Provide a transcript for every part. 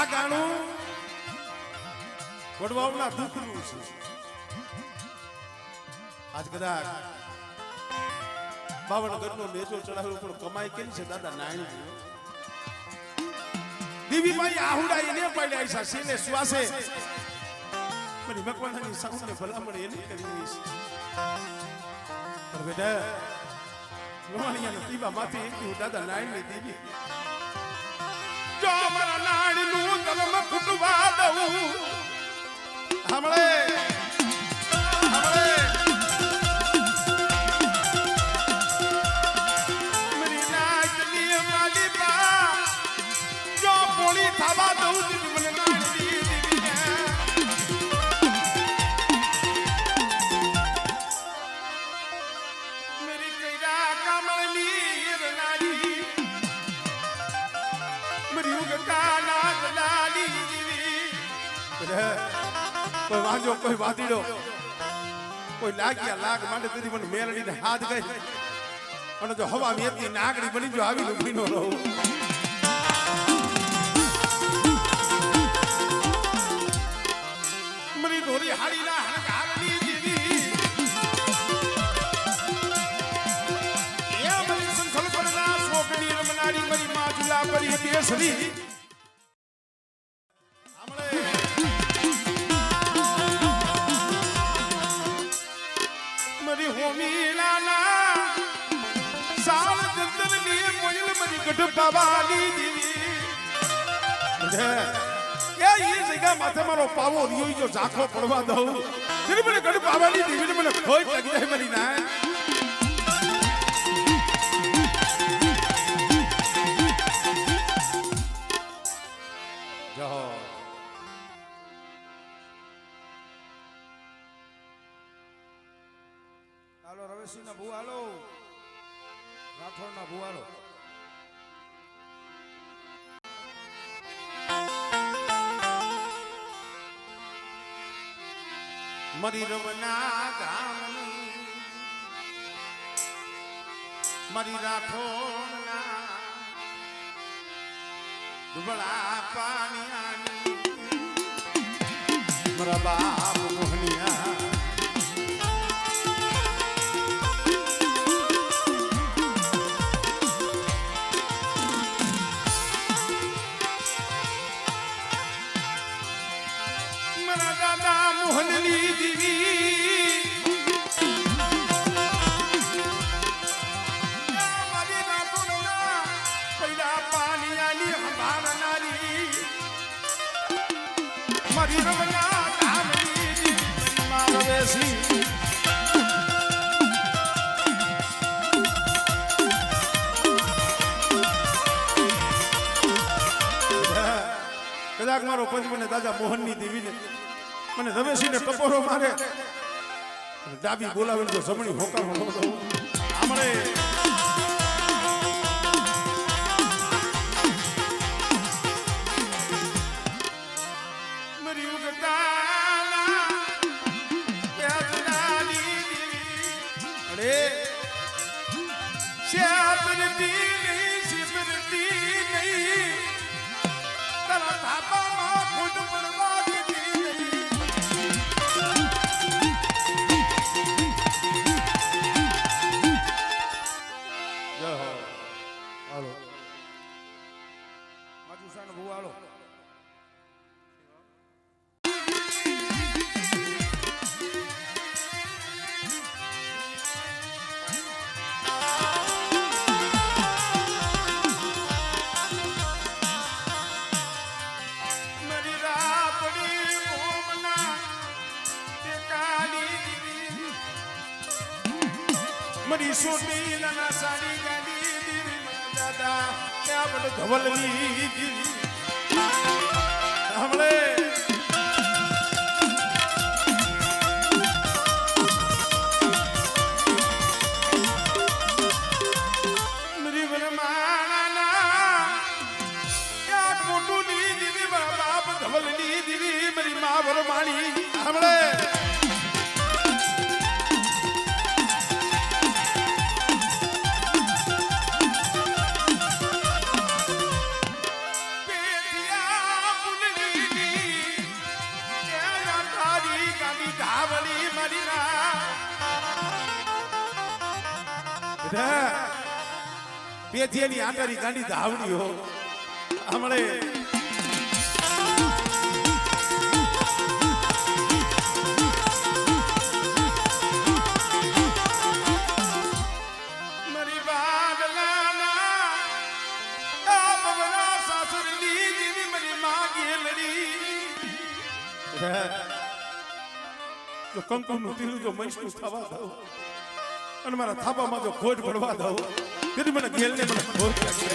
આ ગાણું વડવાઓના દુઃખનું છે. આજ કદાચ 52 ગઢનો નેજો ચડાવ્યો પણ કમાઈ કરી છે દાદા નાયણી. દીવીભાઈ આહુડા એને પાડ્યા છે સીને શ્વાસે મારી મકવાણાની સાઉને ભલામણ એને કરી છે. પણ બેટા લોહાણીયાના દીવામાંથી એક દાદા નાયણી દીવી જો મારા નાયણીનું કલમ ફૂટવા દઉં હમણે મારી નાયણી માલી બા જો પોળી થવા દઉં દીવી મને નાયણી દીવી મેરી કૈરા કમળી રનાડી મારી ઉગતા નાગ લાડી દીવી. કોઈ વાંજો કોઈ વાદીડો કોઈ લાગ્યા લાગ માંડે તેથી મને મેલડીને હાથ ગઈ અને જો હવા વેતી નાગડી બની જો આવી ઉભી નો રહું. મરી ધોરી હાડીના હણકારની દીવી એ મરી સંખલ પરના શોકની રમનારી મરી માજુલા પરી દેશરી મરી હોમીલાના સાલ જંતરની મોયલ મરી ગઢ બાબાની દીવી એ જગ્યા માથે મારો પાવો રહ્યો જો ઝાખો પડવા દઉં તેની મને ગઢ બાબાની દીવીને મને ખોટ લાગી જાય મરી ના. હાલો રવેશીના ભૂ હાલો રાઠોડના ભૂ હાલો. મરી રમના ગામની મરી રાઠોડના દુબળા પાણીયાની મારા બાપ મોહનિયા મોહનની દીવી મારી રાઠોડના પૈડા પાણીયાની હંભારનારી મારી રમના ગામની દીવી મારા વેસી કદાચ મારો પંચમને દાદા મોહનની દીવીને મને રમેશીને ટપોરો મારે ડાબી બોલાવે તો જમણી હોકાર હો દઉં આમણે મરી ઉગતાના પ્યાદનાની દીવી અરે શેપરતી નહીં તારા થાપામાં ફૂટ પડવા મરી સોટી લના સાડી ગાડી દીવી મારા દાદા ત્યાં બડ ધવલની દીવી હમણે મરી વરમાના યા મોટુની દીવી મારા બાપ ધવલની દીવી મરી મા વરમાણી હમણે ગાંડી ધાવડી મારી પેથીની આંટારી ગાંડી ધાવડી હો હમણે જો કંકુનું તીલું જો મૈસનું થવા દઉં અને મારા થાપામાં જો ખોટ પડવા દઉં તેથી મને ગેલને મને ખોટ લાગે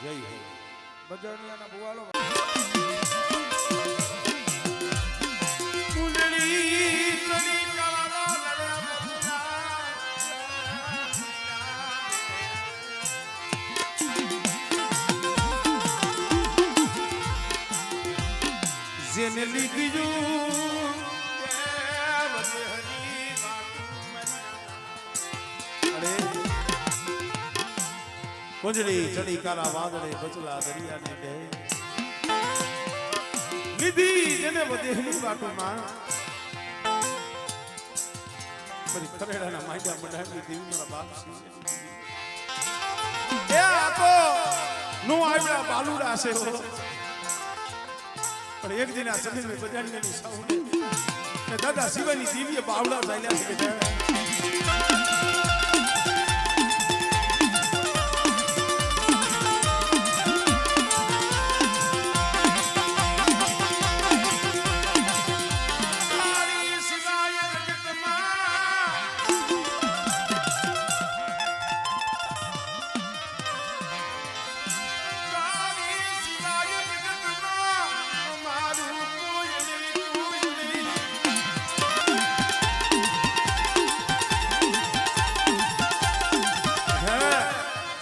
જય હો બજાણિયાના બુવાલો જેને લીધું કુંજળી ચડી કાલા વાદળે બચલા દરિયાને બે લીધી જેને વધેલી વાટોમાં મારી ખરેડાના માંડ્યા મંડાવી દેવી મારા બાપ એ આ તો નો આવ્યા બાલુડા છે પણ એક દિન આ જમીન में બજાણીની સાઉન્ડ ને દાદા શિવાની દિવ્ય બાવડા ચાલ્યા છે કે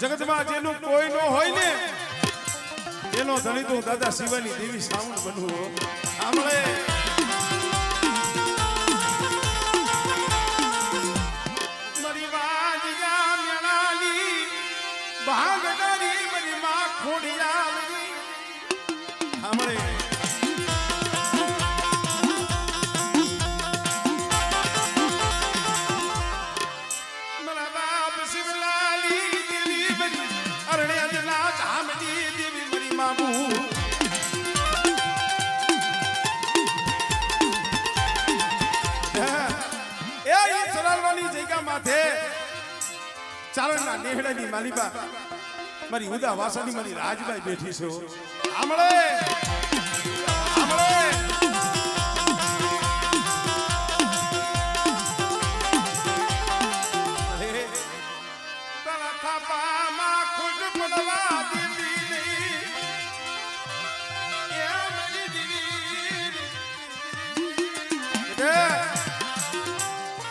જગતમાં જેનું કોઈ નો હોય ને એનો ધણી તો દાદા શિવાની દેવી સાઉન્ડ બનવું સાંભળે મારી વાજિયા મેણાલી ભાગડારી મારી માં ખોડિયાલી સાંભળે ચારણના નેહડાની માલીબા મારી ઉદા વાસાની મારી રાજબાઈ બેઠી છે આમળે આમળે તારા થાપામાં ખુદ પડવા દીધી નહીં એ મારી દીવી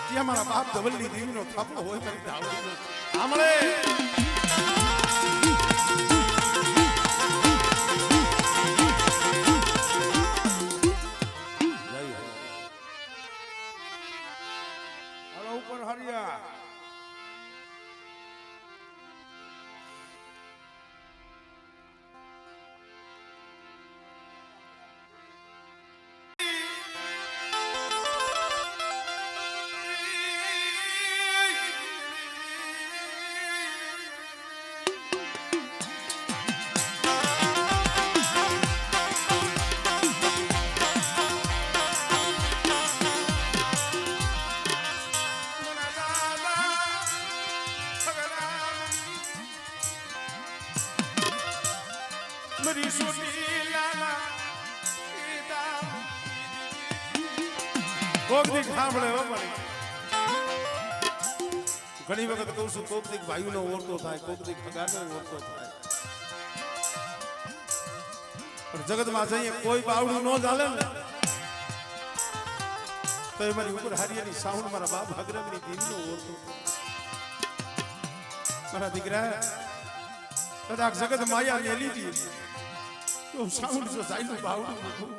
ત્યાં મારા બાપ ધવલની દેવીનો થાપો હોય મારી ધાવડીનો આમળે હલો ઉપર હરિયા મારી સોટી લાલા કોક દી સાંભળે હો મારી ઘણી વખત કહું છું કોક દી ભાઈનો ઓરતો થાય કોક દી પગારનો ઓરતો થાય પણ જગતમાં જઈએ કોઈ બાવડું ન ચાલે ને તો એ મારી ઉપર હારિયાની સાઉન્ડ મારા બાપ હગરગની દીનનો ઓરતો મારા દીકરા કદાચ જગત માયા મેલી હતી તો સાઉન્ડ જો સાઈનું બાવડું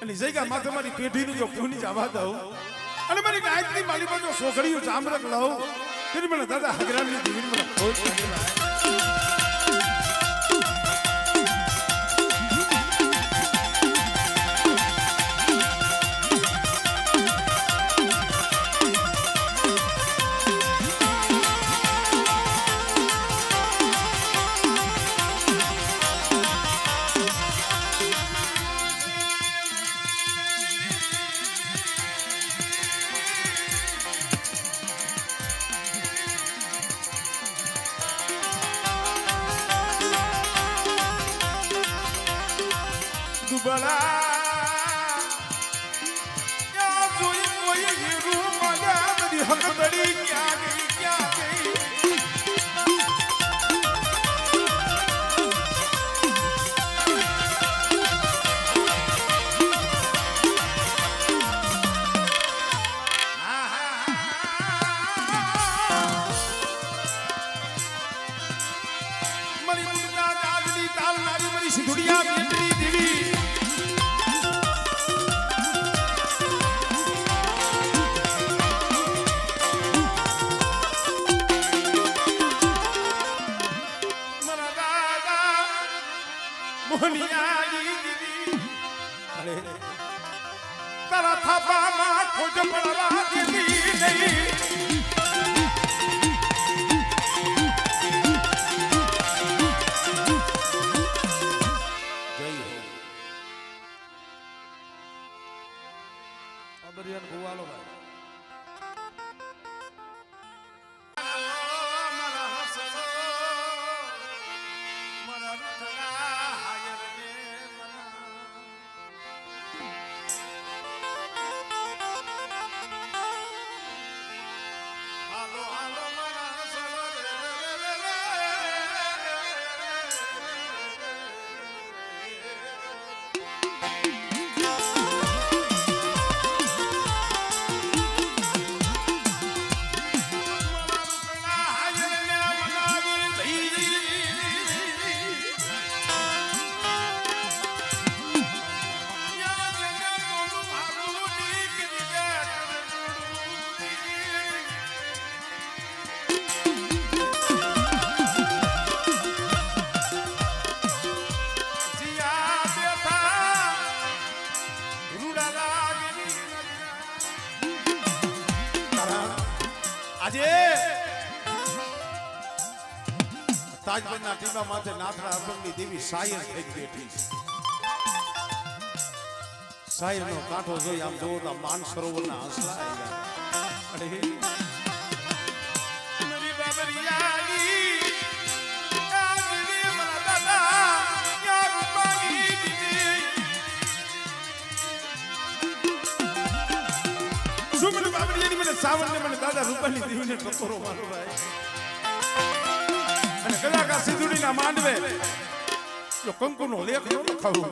અને જગ્યા માથે મારી પેઢીનું જો પૂની જવા દઉં અને મારી ગાયત્રી માલી પર જો સોગડીયું ચામરક લઉં તેની મને દાદા હગરાની દીવી મને ખોટ દુબળા જોઈ કોઈ હીરું મજા બધી હકદડી ક્યાં ગઈ ક્યાં ગઈ સિંધુડિયા બેટરી દેવી મારા દાદા મોહનિયાની દેવી અરે તારા થાપામાં ખોજ પડવા દેવી નહીં બરિયાન ભૂવાલો ભાઈ મારા હસનો મારા રૂઠલા હાયર ને મના હાલો હાલો મારા હસનો આજે તાજબંધના ટીમા માથે નાથરા અભંગની દેવી શાયર થઈ બેઠી છે શાયરનો કાંઠો જોઈ આમ જોવો તો માન સરોવરના હંસલા આવી ગયા અરે મેરી બાબરિયાની આજી મારા દાદા યા રૂપાની દીદી સુમન બાબરિયાની મને સાવનને મને દાદા રૂપાની દીવીને ટકોરો મારો ભાઈ અને કલાકાર સિંધુડીના માંડવે જો કંકુનો લેખ ન લખાવું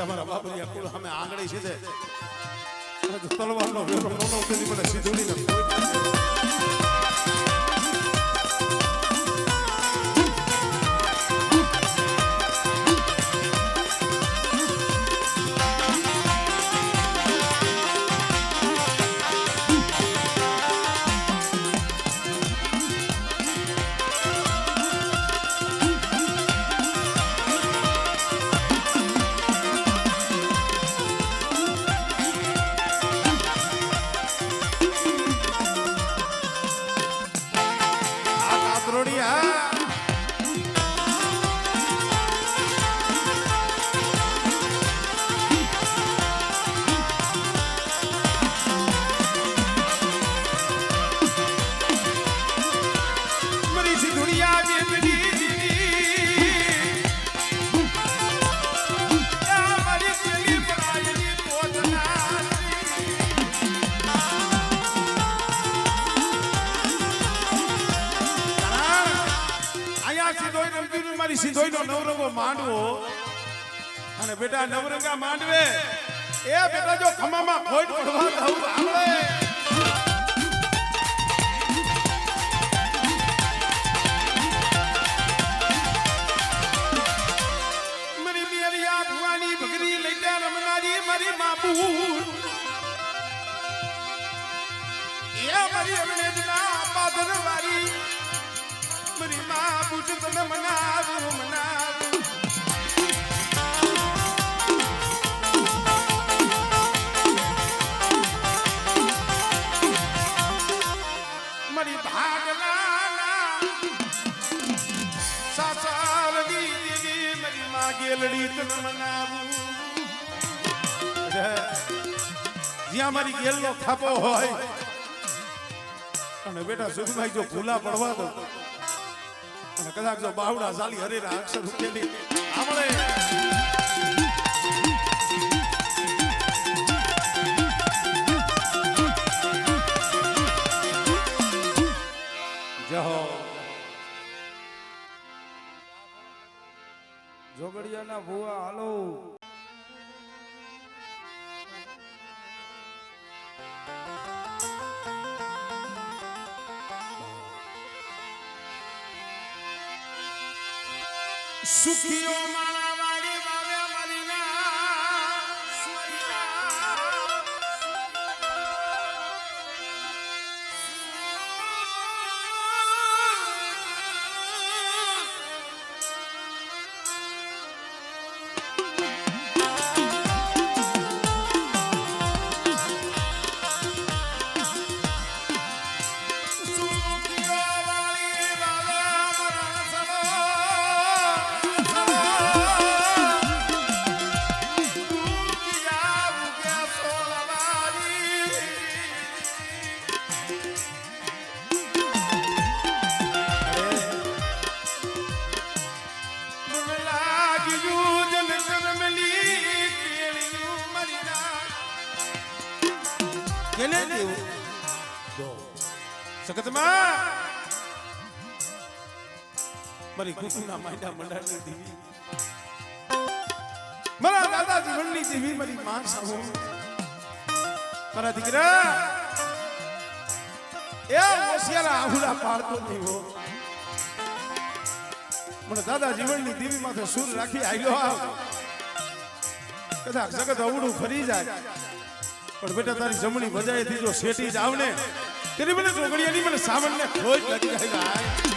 મારા બાબરિયા કુળ અમે આંગળી છે તલવારનો વેરો નો ઉતરી પડે સીધુડીને સિંધોઈનો નવરંગો માંડવો અને બેટા નવરંગા માંડવે એ બેટા જો ખમામાં ખોટ પડવા દઉં આપણે મારી મેરિયા ભુવાની ભગરી લઈને રમનારી મારી બાપુ એ મારી અમરેજના પાદરવારી મારી માં બુટ તને મનાવું મનાવું મારી ભાગના સાસાલની દેવી મારી માં ગેલડી તને મનાવું જ્યાં મારી ગેલનો થાપો હોય અને બેટા સુખભાઈ જો ભૂલા પડવા દો અને કદાચ જો બાવડા સાલી હરેરા અક્ષર ઉકેલી આપણે જહો જોગડિયાના ભુવા હાલો સુખીઓ મારા વાડી વાવે મારી ના કેને દેવું જો સખતમાં મારી કુકુના માયડા મંડાની દેવી મારા દાદા જીવનની દેવી મારી માં સામો મારા દીકરા એ હોશિયારા આહુડા પાડતો નહીં હો મને દાદા જીવનની દેવી માથે સુર રાખી આયલો આવ કદાચ જગત અવડું ફરી જાય પણ બેટા તારી જમણી બજાએથી જો શેટી જ આવને તેની મને જોગડિયાની મને સાવનને ખોજ લાગી જાય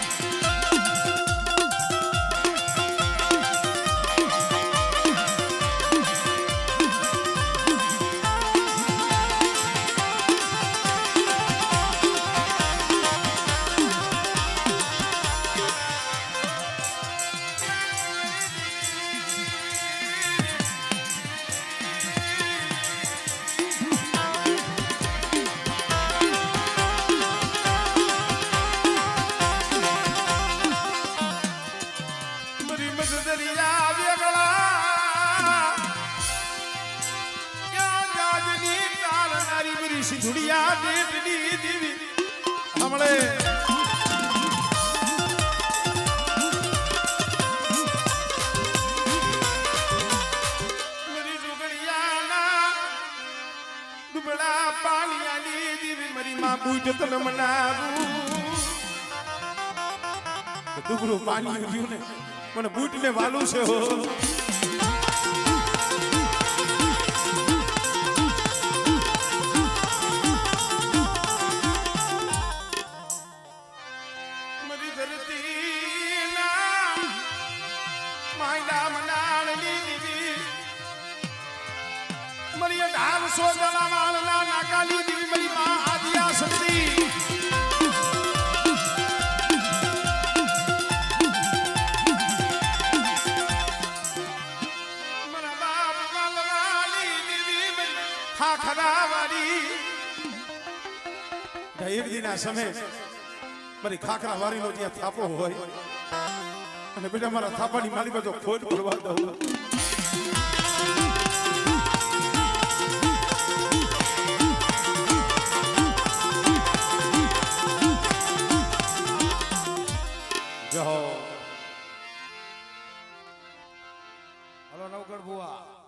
સિંધુડિયા દેવની દેવી હમણે મારી જોગડિયાના દુબળા પાલિયાની દેવી મારી માં બુટ તને મનાવું દુબળું પાણી ઉડ્યું ને મને બુટ ને વાલું છે હો નાકાલી દેવી મારી માં આદિયા શક્તિ મારા બાપ વાલવાલી દેવી ખાખરા વાળી એક દિના સમય મારી ખાખરા વાળીનો જ્યાં થાપો હોય અને બેટા મારા થાપાની માલિક જો ખોટ પડવા દઉં હલો નવકર ભુવા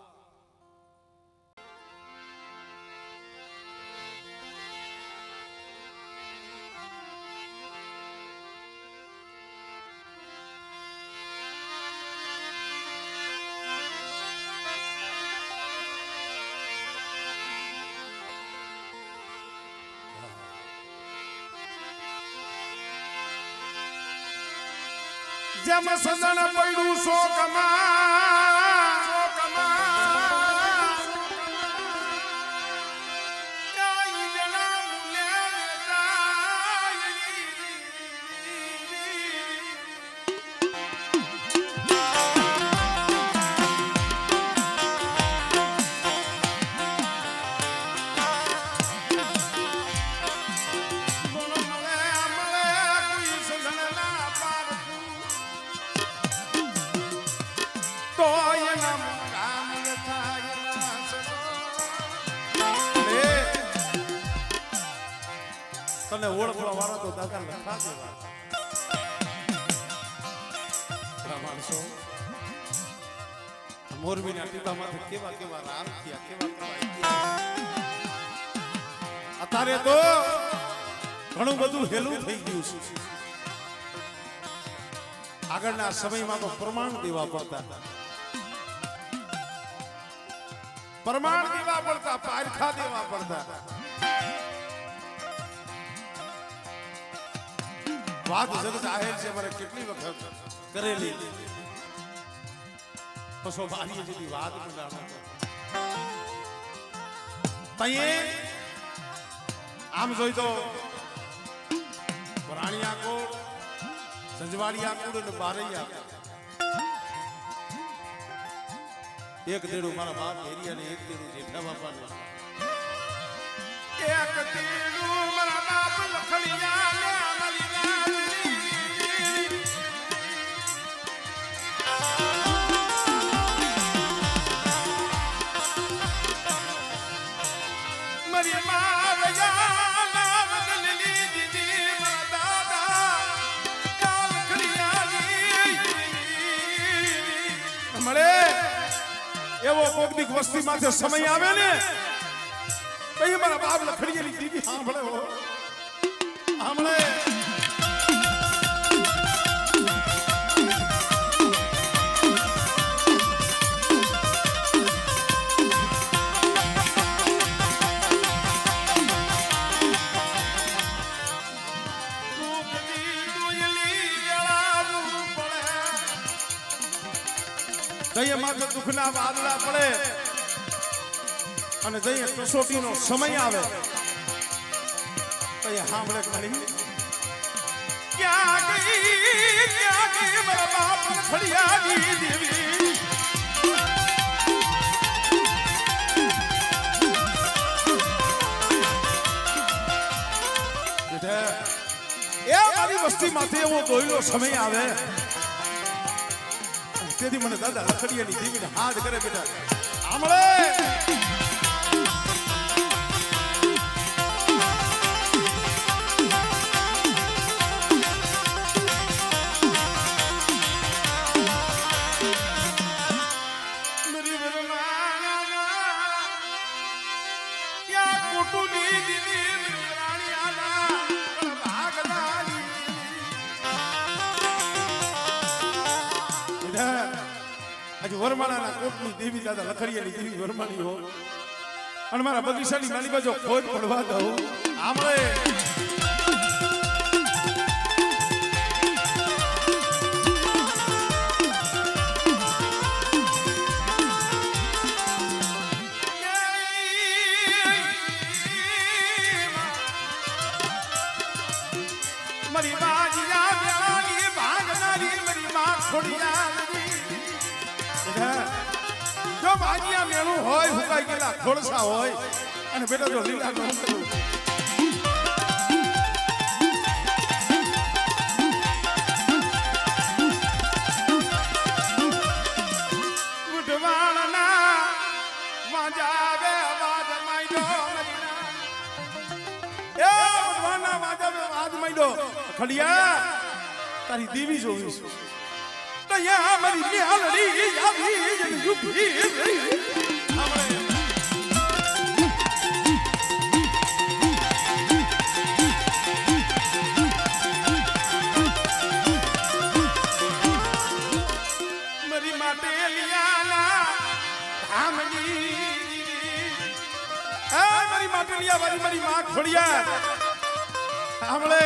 જેમ સદન પડ્યું શોકમાં તને ઓળખવા વાળા તો દાદા લખા દેવા માણસો મોરબીના ટીપામાંથી કેવા કેવા રામ થયા કેવા અત્યારે તો ઘણું બધું હેલું થઈ ગયું છે આગળના સમયમાં તો પ્રમાણ દેવા પડતા પારખા દેવા પડતા વાત જગ જાહેર છે મારે કેટલી વખત કરેલી પસો બારી જેવી વાત મંડાણો તઈએ આમ જોઈ તો રાણીયા કોડ સંજવાડિયા કોડ અને બારૈયા એક દેડું મારા બાપ હેરિયા ને એક દેડું જેઠા બાપા ને એક દેડું મારા બાપ લખણિયા ને એવો કોકની વસ્તી માથે સમય આવે ને પછી મારા બાપ લખડીએલી દીદી સાંભળે સાંભળે દઈએ માથે દુઃખના વાદળા પડે અને દઈએ કસોટીનો સમય આવે તો સાંભળે ખરી ક્યાં ગઈ મારા બાપ ખડિયાની દેવી એ મારી વસ્તી માથે એવો દોયલો સમય આવે તેથી મને દાદા લખડીયાની દીવીને હાથ કરે બેટા આમળે વરમાળાના કોટની દેવી દાદા લખડીયાની દેવી વરમાળી હો અને મારા બગીચાની માલી બાજુ ખોટ પડવા દઉં આમળે મારી બાજીયા બેવાની ભાગનારી મારી માં ખોડિયા જો ભાજીયા મેળું હોય હુકાઈ ગયેલા ખોળસા હોય અને બેટા જો લીલા નો ઉઠવાળના વાજાવે વાજ માંડ્યો એ ઉઠવાના વાજાવે વાજ માંડ્યો ખડિયા તારી દેવી જોઈશ મારી ન્યાલડી આવી મારી માટે લિયાના ધામની મારી માટે લિયા મારી માં ખોડિયા સાંભળે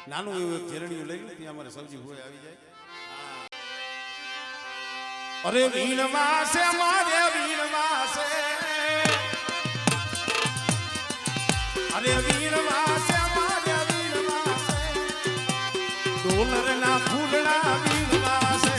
નાનું એવું એક ઝેરણીયું લઈ લે ત્યાં અમારે સૌજી હોય આવી જાય અરે વીણવાસે મારે વીણવાસે અરે વીણવાસે મારે વીણવાસે ડોલરના ફૂલના વીણવાસે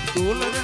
ડોલર